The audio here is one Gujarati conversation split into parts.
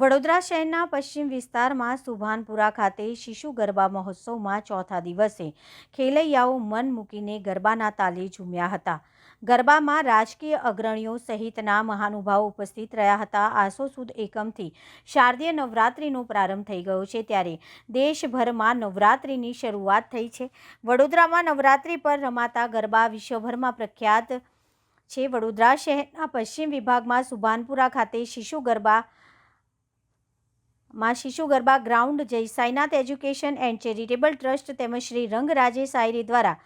વડોદરા શહેરના પશ્ચિમ વિસ્તારમાં સુભાનપુરા ખાતે શિશુ ગરબા મહોત્સવમાં ચોથા દિવસે ખેલૈયાઓ મન મૂકીને ગરબાના તાલે ઝૂમ્યા હતા. ગરબામાં રાજકીય અગ્રણીઓ સહિતના મહાનુભાવો ઉપસ્થિત રહ્યા હતા. આસો સુદ એકમથી શારદીય નવરાત્રિનો પ્રારંભ થઈ ગયો છે, ત્યારે દેશભરમાં નવરાત્રિની શરૂઆત થઈ છે. વડોદરામાં નવરાત્રિ પર રમાતા ગરબા વિશ્વભરમાં પ્રખ્યાત છે. વડોદરા શહેરના પશ્ચિમ વિભાગમાં સુભાનપુરા ખાતે શિશુ ગરબા ગ્રાઉન્ડ જય Sainath education and charitable trust તેમજ શ્રી રંગ રાજેશ આયરે દ્વારા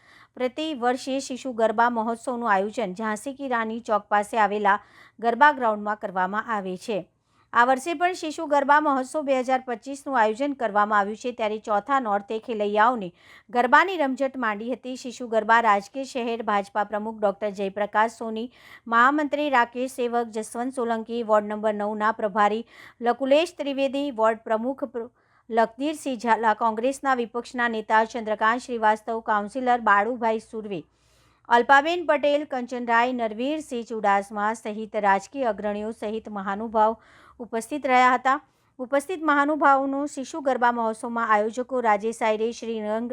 પ્રતિ વર્ષે શિશુ ગરબા મહોત્સવનું આયોજન ઝાંસી કી રાની ચોક પાસે આવેલા ગરબા ગ્રાઉન્ડમાં કરવામાં આવે છે. આ વર્ષે પણ શિશુ ગરબા મહોત્સવ 2025નું આયોજન કરવામાં આવ્યું છે, ત્યારે ચોથા નોરતે ખેલૈયાઓને ગરબાની રમઝટ માંડી હતી. શિશુ ગરબા રાજકીય શહેર ભાજપા પ્રમુખ ડૉક્ટર જયપ્રકાશ સોની, મહામંત્રી રાકેશ સેવક, જસવંત સોલંકી, વોર્ડ નંબર 9ના પ્રભારી લકુલેશ ત્રિવેદી, વોર્ડ પ્રમુખ લખધીરસિંહ ઝાલા, કોંગ્રેસના વિપક્ષના નેતા ચંદ્રકાંત શ્રીવાસ્તવ, કાઉન્સિલર બાળુભાઈ સુરવે, અલ્પાબેન પટેલ, કંચનરાય, નરવીરસિંહ ચુડાસમા સહિત રાજકીય અગ્રણીઓ સહિત મહાનુભાવ ઉપસ્થિત રહ્યા હતા. ઉપસ્થિત મહાનુભાવોનું શિશુ ગરબા મહોત્સવમાં આયોજકો રાજેશ આયરે, શ્રી રંગ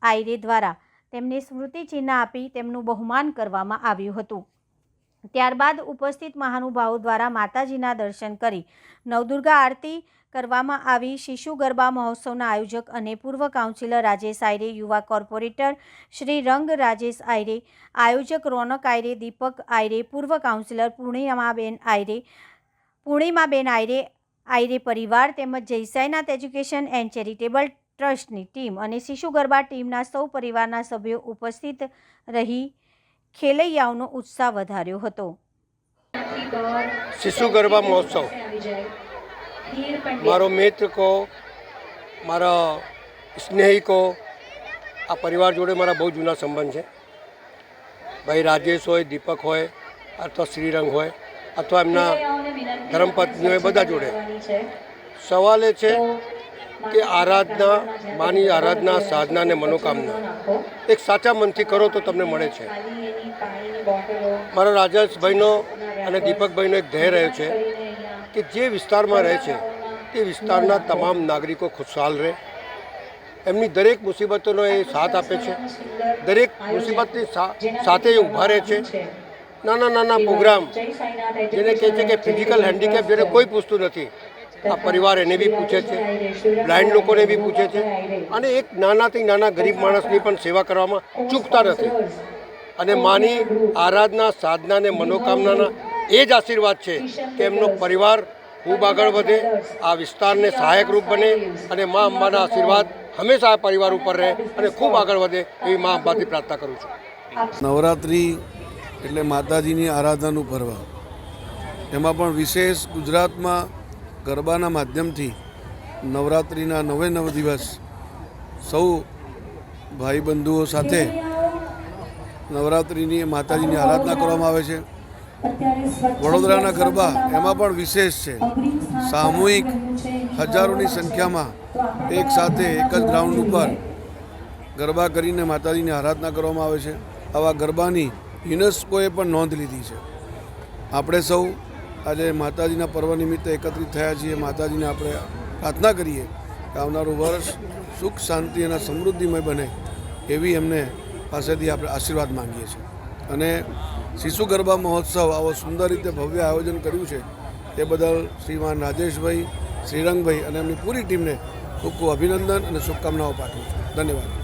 આયરે દ્વારા તેમને સ્મૃતિચિહ્ન આપી તેમનું બહુમાન કરવામાં આવ્યું હતું. ત્યારબાદ ઉપસ્થિત મહાનુભાવો દ્વારા માતાજીના દર્શન કરી નવદુર્ગા આરતી કરવામાં આવી. શિશુ ગરબા મહોત્સવના આયોજક અને પૂર્વ કાઉન્સિલર રાજેશ આયરે, યુવા કોર્પોરેટર શ્રી રંગ રાજેશ આયરે, આયોજક રોનક આયરે, દીપક આયરે, પૂર્વ કાઉન્સિલર પૂર્ણિમાબેન આયરે, આયરે પરિવાર તેમજ જય સાઈનાથ એજ્યુકેશન એન્ડ ચેરિટેબલ ટ્રસ્ટની ટીમ અને શિશુ ગરબા ટીમના સૌ પરિવારના સભ્યો ઉપસ્થિત રહી ખેલૈયાઓનો ઉત્સાહ વધાર્યો હતો. શિશુ ગરબા મહોત્સવ મારો મિત્ર કો, મારા સ્નેહી કો, આ પરિવાર જોડે મારા બહુ જૂના સંબંધ છે. ભાઈ રાજેશ હોય, દીપક હોય, અથવા શ્રીરંગ હોય, અથવા એમના ધર્મપત્ની હોય, બધા જોડે સવાલ એ છે કે આરાધના, માની આરાધના, સાધના અને મનોકામના એક સાચા મનથી કરો તો તમને મળે છે. મારા રાજેશભાઈનો અને દીપકભાઈનો એક ધ્યેય રહ્યો છે કે જે વિસ્તારમાં રહે છે તે વિસ્તારના તમામ નાગરિકો ખુશહાલ રહે. એમની દરેક મુસીબતોનો એ સાથ આપે છે, દરેક મુસીબતની સાથે ઊભા રહે છે. નાના નાના પ્રોગ્રામ જેને કહે છે કે ફિઝિકલ હેન્ડીકેપ જેને કોઈ પૂછતું નથી, આ પરિવાર એને બી પૂછે છે, બ્લાઇન્ડ લોકોને બી પૂછે છે, અને એક નાનાથી નાના ગરીબ માણસની પણ સેવા કરવામાં ચૂકતા નથી. અને માની આરાધના, સાધના અને મનોકામનાના એ જ આશીર્વાદ છે કે એમનો પરિવાર ખૂબ આગળ વધે, આ વિસ્તારને સહાયકરૂપ બને અને મા અંબાના આશીર્વાદ હંમેશા આ પરિવાર ઉપર રહે અને ખૂબ આગળ વધે એવી મા અંબાથી પ્રાર્થના કરું છું. નવરાત્રિ એટલે માતાજીની આરાધનાનું પર્વ. એમાં પણ વિશેષ ગુજરાતમાં ગરબાના માધ્યમથી નવરાત્રિના 9 દિવસ સૌ ભાઈબંધુઓ સાથે નવરાત્રિની માતાજીની આરાધના કરવામાં આવે છે. વડોદરાના ગરબા એમાં પણ વિશેષ છે. સામૂહિક હજારોની સંખ્યામાં એક સાથે એક જ ગ્રાઉન્ડ ઉપર ગરબા કરીને માતાજીની આરાધના કરવામાં આવે છે. આવા ગરબાની યુનેસ્કોએ પણ નોંધ લીધી છે. આપણે સૌ આજે માતાજીના પર્વ નિમિત્તે એકત્રિત થયા છીએ. માતાજીને આપણે પ્રાર્થના કરીએ કે આવનારું વર્ષ સુખ, શાંતિ અને સમૃદ્ધિમય બને એવી એમને પાસેથી આપણે આશીર્વાદ માંગીએ છીએ. અને શિશુ ગરબા મહોત્સવ આવો સુંદર રીતે ભવ્ય આયોજન કર્યું છે તે બદલ શ્રીમાન રાજેશભાઈ, શ્રીરંગભાઈ અને એમની પૂરી ટીમને ખૂબ ખૂબ અભિનંદન અને શુભકામનાઓ પાઠવું છું. ધન્યવાદ.